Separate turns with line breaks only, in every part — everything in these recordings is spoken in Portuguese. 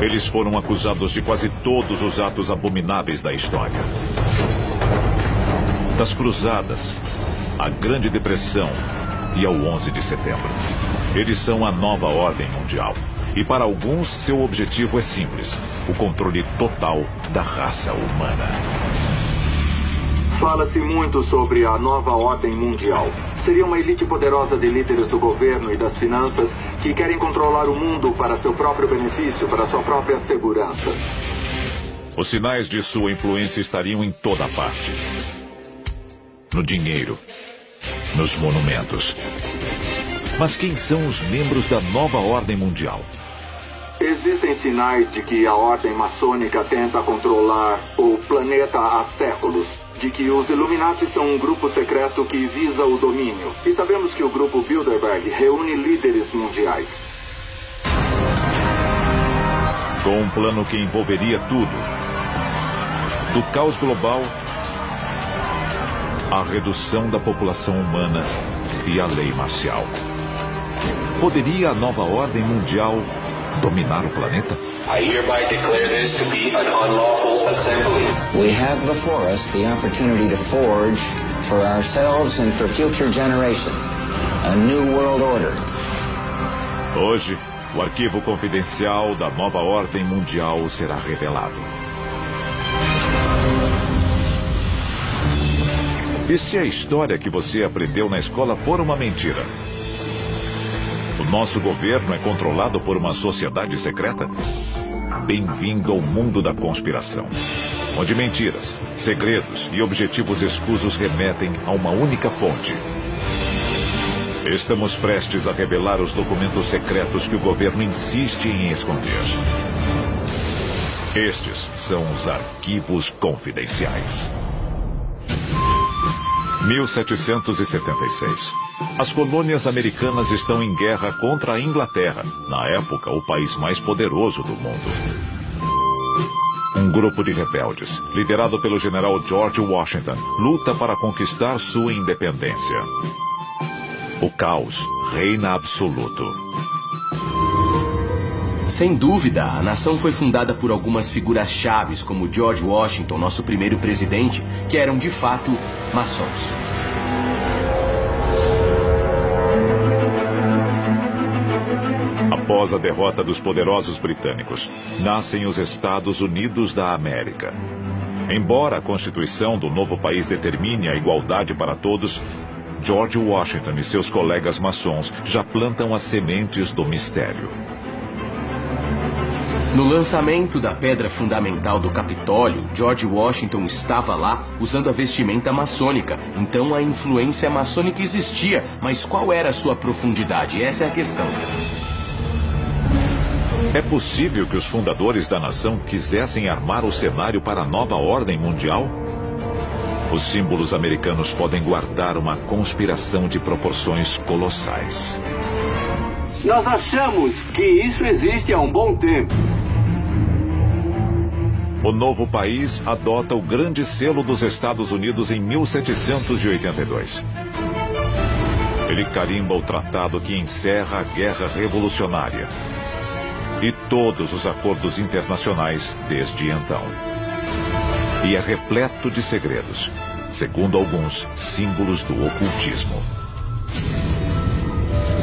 Eles foram acusados de quase todos os atos abomináveis da história. Das Cruzadas, à Grande Depressão e ao 11 de setembro. Eles são a nova ordem mundial. E para alguns, seu objetivo é simples: o controle total da raça humana.
Fala-se muito sobre a nova ordem mundial. Seria uma elite poderosa de líderes do governo e das finanças que querem controlar o mundo para seu próprio benefício, para sua própria segurança.
Os sinais de sua influência estariam em toda parte. No dinheiro, nos monumentos. Mas quem são os membros da nova ordem mundial?
Existem sinais de que a ordem maçônica tenta controlar o planeta há séculos. De que os Illuminati são um grupo secreto que visa o domínio. E sabemos que o grupo Bilderberg reúne líderes mundiais.
Com um plano que envolveria tudo. Do caos global à redução da população humana e à lei marcial. Poderia a nova ordem mundial dominar o planeta?
I hereby declare this to be an unlawful assembly.
We have before us the opportunity to forge for ourselves and for future generations a new world order.
Hoje, o arquivo confidencial da nova ordem mundial será revelado. E se a história que você aprendeu na escola for uma mentira? O nosso governo é controlado por uma sociedade secreta? Bem-vindo ao mundo da conspiração, onde mentiras, segredos e objetivos escusos remetem a uma única fonte. Estamos prestes a revelar os documentos secretos que o governo insiste em esconder. Estes são os arquivos confidenciais. 1776. As colônias americanas estão em guerra contra a Inglaterra, na época o país mais poderoso do mundo. Um grupo de rebeldes, liderado pelo general George Washington, luta para conquistar sua independência. O caos reina absoluto.
Sem dúvida, a nação foi fundada por algumas figuras chaves, como George Washington, nosso primeiro presidente, que eram de fato maçons.
Após a derrota dos poderosos britânicos, nascem os Estados Unidos da América. Embora a Constituição do novo país determine a igualdade para todos, George Washington e seus colegas maçons já plantam as sementes do mistério.
No lançamento da pedra fundamental do Capitólio, George Washington estava lá usando a vestimenta maçônica. Então a influência maçônica existia, mas qual era a sua profundidade? Essa é a questão.
É possível que os fundadores da nação quisessem armar o cenário para a nova ordem mundial? Os símbolos americanos podem guardar uma conspiração de proporções colossais.
Nós achamos que isso existe há um bom tempo.
O novo país adota o Grande Selo dos Estados Unidos em 1782. Ele carimba o tratado que encerra a Guerra Revolucionária e todos os acordos internacionais desde então. E é repleto de segredos, segundo alguns, símbolos do ocultismo.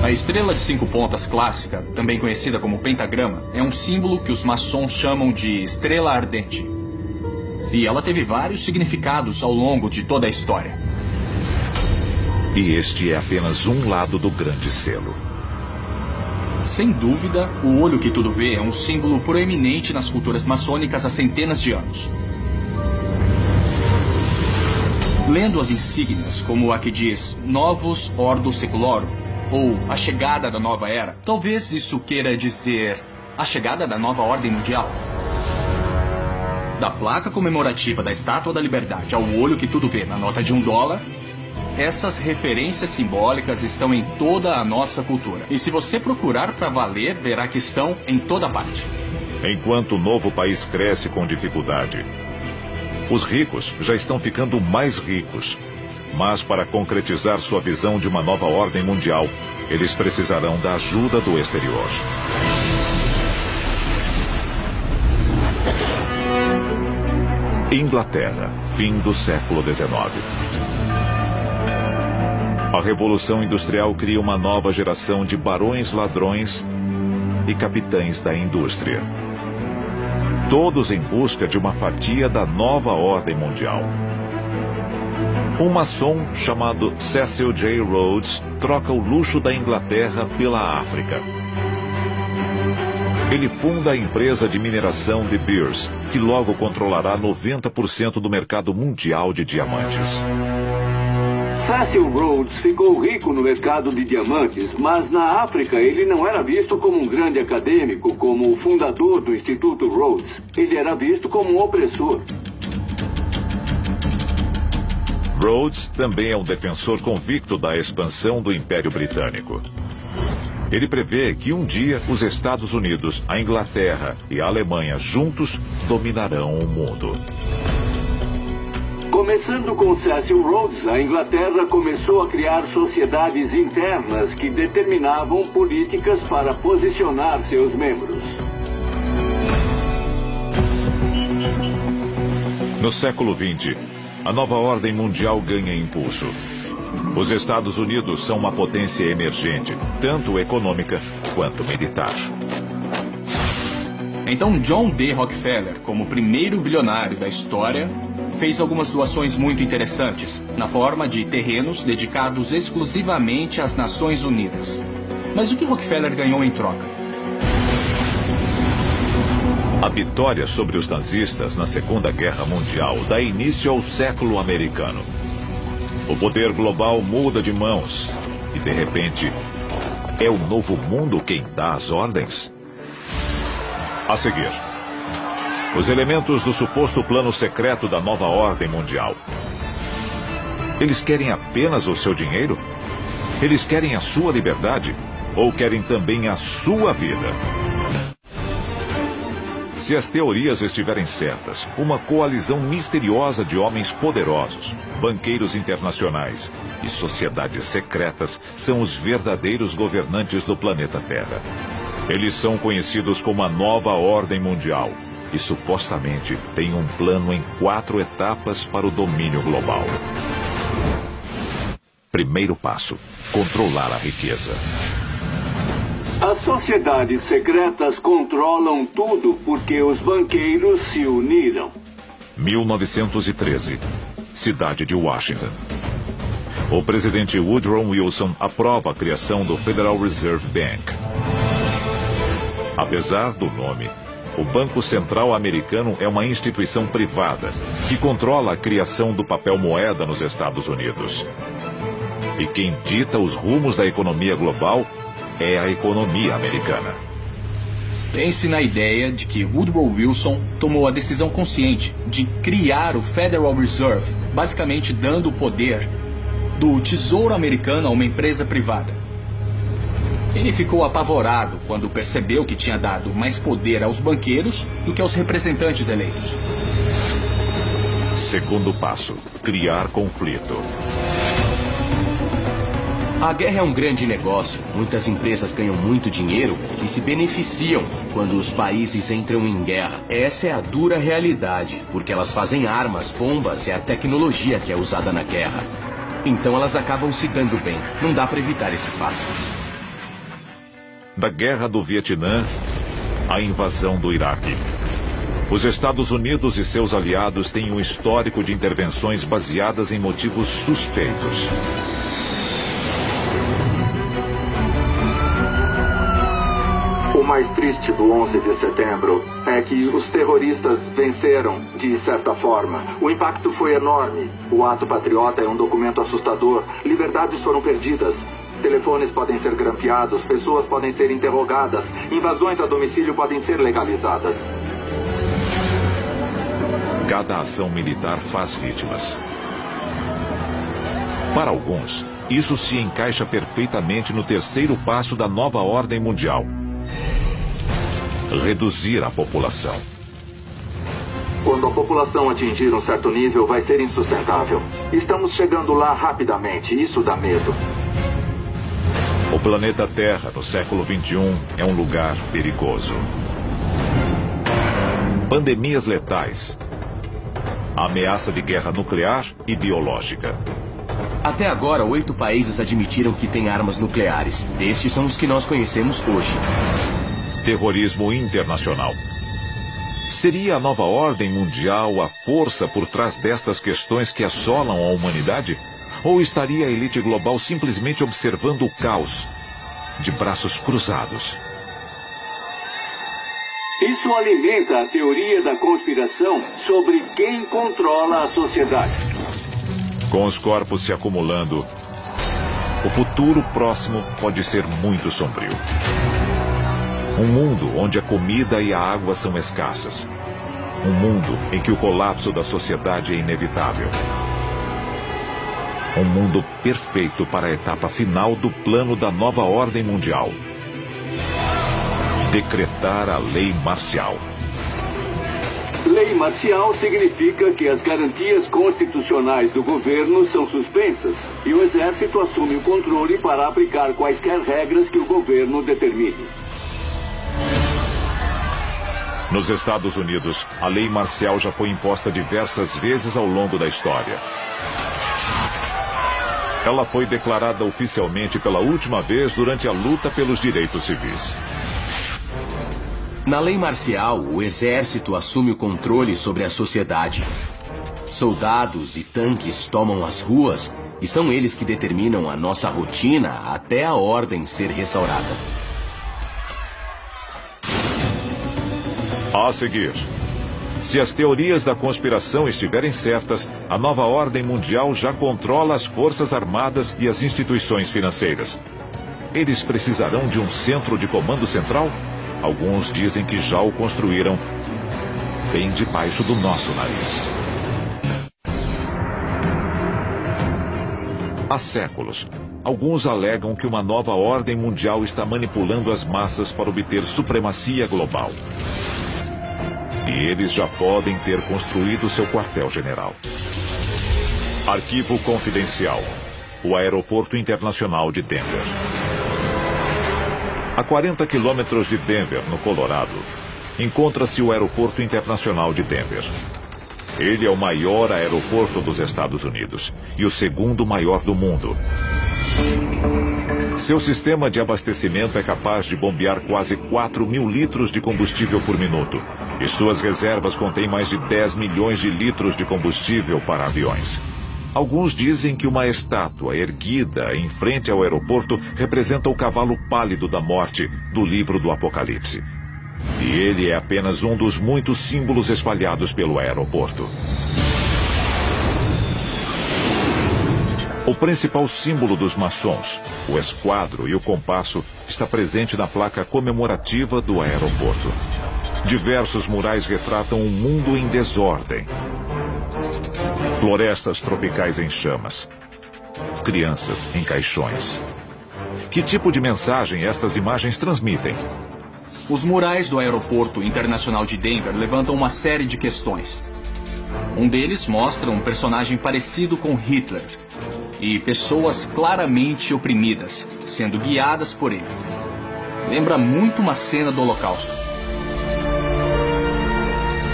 A estrela de 5 pontas clássica, também conhecida como pentagrama, é um símbolo que os maçons chamam de estrela ardente. E ela teve vários significados ao longo de toda a história.
E este é apenas um lado do grande selo.
Sem dúvida, o olho que tudo vê é um símbolo proeminente nas culturas maçônicas há centenas de anos. Lendo as insígnias, como a que diz Novus Ordo Secularum, ou a chegada da nova era, talvez isso queira dizer a chegada da nova ordem mundial. Da placa comemorativa da Estátua da Liberdade ao olho que tudo vê na nota de $1, essas referências simbólicas estão em toda a nossa cultura. E se você procurar para valer, verá que estão em toda parte.
Enquanto o novo país cresce com dificuldade, os ricos já estão ficando mais ricos. Mas para concretizar sua visão de uma nova ordem mundial, eles precisarão da ajuda do exterior. Inglaterra, fim do século XIX. A Revolução Industrial cria uma nova geração de barões ladrões e capitães da indústria. Todos em busca de uma fatia da nova ordem mundial. Um maçom chamado Cecil J. Rhodes troca o luxo da Inglaterra pela África. Ele funda a empresa de mineração de Beers, que logo controlará 90% do mercado mundial de diamantes.
Cecil Rhodes ficou rico no mercado de diamantes, mas na África ele não era visto como um grande acadêmico, como o fundador do Instituto Rhodes. Ele era visto como um opressor.
Rhodes também é um defensor convicto da expansão do Império Britânico. Ele prevê que um dia os Estados Unidos, a Inglaterra e a Alemanha juntos dominarão o mundo.
Começando com Cecil Rhodes, a Inglaterra começou a criar sociedades internas que determinavam políticas para posicionar seus membros.
No século XX, a nova ordem mundial ganha impulso. Os Estados Unidos são uma potência emergente, tanto econômica quanto militar.
Então John D. Rockefeller, como primeiro bilionário da história, fez algumas doações muito interessantes, na forma de terrenos dedicados exclusivamente às Nações Unidas. Mas o que Rockefeller ganhou em troca?
A vitória sobre os nazistas na Segunda Guerra Mundial dá início ao século americano. O poder global muda de mãos e, de repente, é o novo mundo quem dá as ordens. A seguir, os elementos do suposto plano secreto da nova ordem mundial. Eles querem apenas o seu dinheiro? Eles querem a sua liberdade? Ou querem também a sua vida? Se as teorias estiverem certas, uma coalizão misteriosa de homens poderosos, banqueiros internacionais e sociedades secretas são os verdadeiros governantes do planeta Terra. Eles são conhecidos como a Nova Ordem Mundial e supostamente têm um plano em 4 etapas para o domínio global. Primeiro passo: controlar a riqueza.
As sociedades secretas controlam tudo porque os banqueiros se uniram.
1913, cidade de Washington. O presidente Woodrow Wilson aprova a criação do Federal Reserve Bank. Apesar do nome, o Banco Central Americano é uma instituição privada que controla a criação do papel moeda nos Estados Unidos. E quem dita os rumos da economia global é a economia americana.
Pense na ideia de que Woodrow Wilson tomou a decisão consciente de criar o Federal Reserve, basicamente dando o poder do Tesouro Americano a uma empresa privada. Ele ficou apavorado quando percebeu que tinha dado mais poder aos banqueiros do que aos representantes eleitos.
Segundo passo: criar conflito.
A guerra é um grande negócio. Muitas empresas ganham muito dinheiro e se beneficiam quando os países entram em guerra. Essa é a dura realidade, porque elas fazem armas, bombas e a tecnologia que é usada na guerra. Então elas acabam se dando bem. Não dá para evitar esse fato.
Da Guerra do Vietnã à invasão do Iraque. Os Estados Unidos e seus aliados têm um histórico de intervenções baseadas em motivos suspeitos.
O mais triste do 11 de setembro é que os terroristas venceram, de certa forma. O impacto foi enorme. O ato patriota é um documento assustador. Liberdades foram perdidas. Telefones podem ser grampeados, pessoas podem ser interrogadas, invasões a domicílio podem ser legalizadas.
Cada ação militar faz vítimas. Para alguns, isso se encaixa perfeitamente no terceiro passo da nova ordem mundial: reduzir a população.
Quando a população atingir um certo nível, vai ser insustentável. Estamos chegando lá rapidamente, isso dá medo.
O planeta Terra, no século XXI, é um lugar perigoso. pandemias letais, a ameaça de guerra nuclear e biológica.
Até agora, 8 países admitiram que têm armas nucleares. Estes são os que nós conhecemos hoje.
Terrorismo internacional. Seria a nova ordem mundial a força por trás destas questões que assolam a humanidade? Ou estaria a elite global simplesmente observando o caos, de braços cruzados?
Isso alimenta a teoria da conspiração sobre quem controla a sociedade.
Com os corpos se acumulando, o futuro próximo pode ser muito sombrio. Um mundo onde a comida e a água são escassas. Um mundo em que o colapso da sociedade é inevitável. Um mundo perfeito para a etapa final do plano da nova ordem mundial. Decretar a lei marcial.
Lei marcial significa que as garantias constitucionais do governo são suspensas e o exército assume o controle para aplicar quaisquer regras que o governo determine.
Nos Estados Unidos, a lei marcial já foi imposta diversas vezes ao longo da história. Ela foi declarada oficialmente pela última vez durante a luta pelos direitos civis.
Na lei marcial, o exército assume o controle sobre a sociedade. Soldados e tanques tomam as ruas e são eles que determinam a nossa rotina até a ordem ser restaurada.
A seguir, se as teorias da conspiração estiverem certas, a nova ordem mundial já controla as forças armadas e as instituições financeiras. Eles precisarão de um centro de comando central? Alguns dizem que já o construíram bem debaixo do nosso nariz. Há séculos, alguns alegam que uma nova ordem mundial está manipulando as massas para obter supremacia global. E eles já podem ter construído seu quartel-general. Arquivo confidencial. O Aeroporto Internacional de Denver. A 40 quilômetros de Denver, no Colorado, encontra-se o Aeroporto Internacional de Denver. Ele é o maior aeroporto dos Estados Unidos e o segundo maior do mundo. Seu sistema de abastecimento é capaz de bombear quase 4.000 litros de combustível por minuto. E suas reservas contêm mais de 10 milhões de litros de combustível para aviões. Alguns dizem que uma estátua erguida em frente ao aeroporto representa o cavalo pálido da morte do livro do Apocalipse. E ele é apenas um dos muitos símbolos espalhados pelo aeroporto. O principal símbolo dos maçons, o esquadro e o compasso, está presente na placa comemorativa do aeroporto. Diversos murais retratam um mundo em desordem. Florestas tropicais em chamas. Crianças em caixões. Que tipo de mensagem estas imagens transmitem?
Os murais do Aeroporto Internacional de Denver levantam uma série de questões. Um deles mostra um personagem parecido com Hitler e pessoas claramente oprimidas, sendo guiadas por ele. Lembra muito uma cena do Holocausto.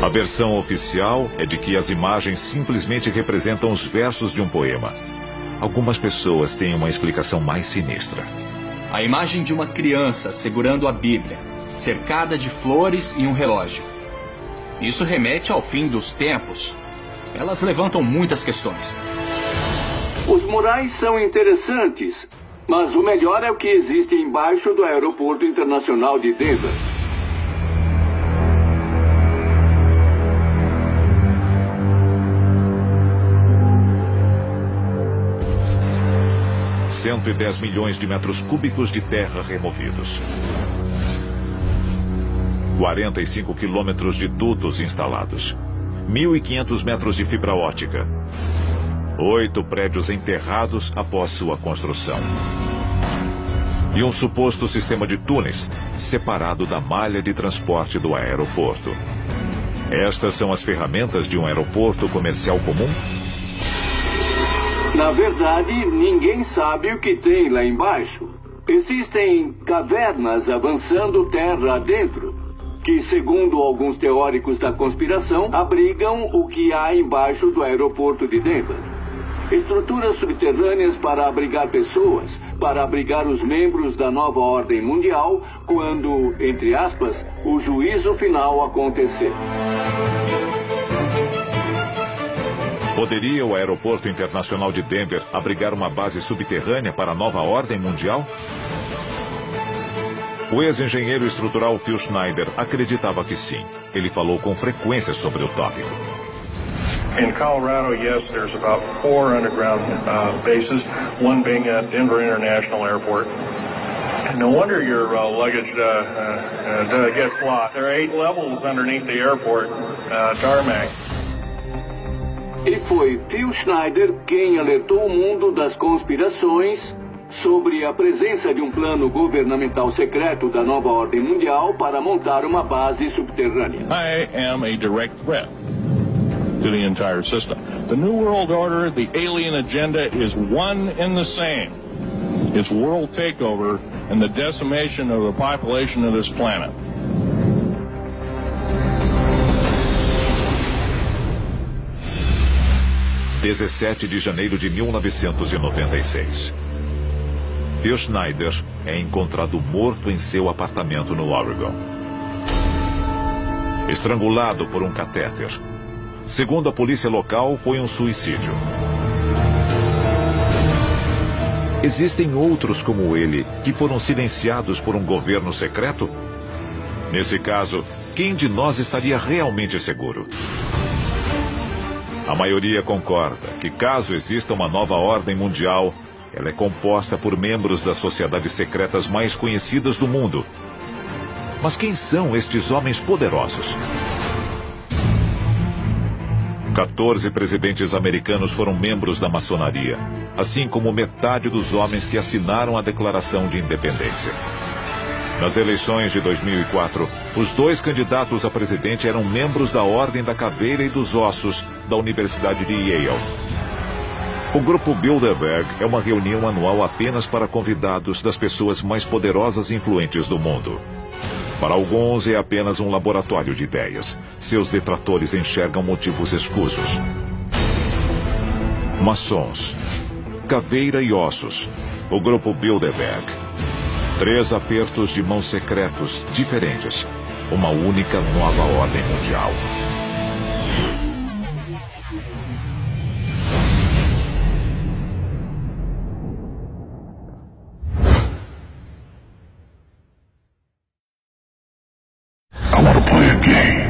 A versão oficial é de que as imagens simplesmente representam os versos de um poema. Algumas pessoas têm uma explicação mais sinistra.
A imagem de uma criança segurando a Bíblia, cercada de flores e um relógio. Isso remete ao fim dos tempos. Elas levantam muitas questões.
Os murais são interessantes, mas o melhor é o que existe embaixo do Aeroporto Internacional de Denver.
– 110 milhões de metros cúbicos de terra removidos. 45 quilômetros de dutos instalados. 1.500 metros de fibra óptica. 8 prédios enterrados após sua construção. E um suposto sistema de túneis separado da malha de transporte do aeroporto. Estas são as ferramentas de um aeroporto comercial comum?
Na verdade, ninguém sabe o que tem lá embaixo. Existem cavernas avançando terra adentro. que, segundo alguns teóricos da conspiração, abrigam o que há embaixo do aeroporto de Denver. Estruturas subterrâneas para abrigar pessoas, para abrigar os membros da nova ordem mundial quando, entre aspas, o juízo final acontecer.
Poderia o Aeroporto Internacional de Denver abrigar uma base subterrânea para a nova ordem mundial? O ex-engenheiro estrutural Phil Schneider acreditava que sim. Ele falou com frequência sobre o tópico.
In Colorado, yes, there's about 4 underground bases, one being at Denver International Airport. And no wonder your luggage gets lost. There are 8 levels underneath the airport tarmac.
E foi Phil Schneider quem alertou o mundo das conspirações sobre a presença de um plano governamental secreto da nova ordem mundial para montar uma base subterrânea.
I am a direct threat to the entire system. The New World Order, the alien agenda is one and the same. It's world takeover and the decimation of the population of this planet.
(17 de janeiro de 1996). Phil Schneider é encontrado morto em seu apartamento no Oregon. Estrangulado por um catéter. Segundo a polícia local, foi um suicídio. Existem outros como ele que foram silenciados por um governo secreto? Nesse caso, quem de nós estaria realmente seguro? A maioria concorda que, caso exista uma nova ordem mundial, ela é composta por membros das sociedades secretas mais conhecidas do mundo. Mas quem são estes homens poderosos? 14 presidentes americanos foram membros da maçonaria, assim como metade dos homens que assinaram a Declaração de Independência. Nas eleições de 2004, os 2 candidatos a presidente eram membros da Ordem da Caveira e dos Ossos da Universidade de Yale. O Grupo Bilderberg é uma reunião anual apenas para convidados das pessoas mais poderosas e influentes do mundo. Para alguns é apenas um laboratório de ideias. Seus detratores enxergam motivos escusos. Maçons, Caveira e Ossos, o Grupo Bilderberg. 3 apertos de mãos secretos diferentes. Uma única nova ordem mundial.
I want to play a game.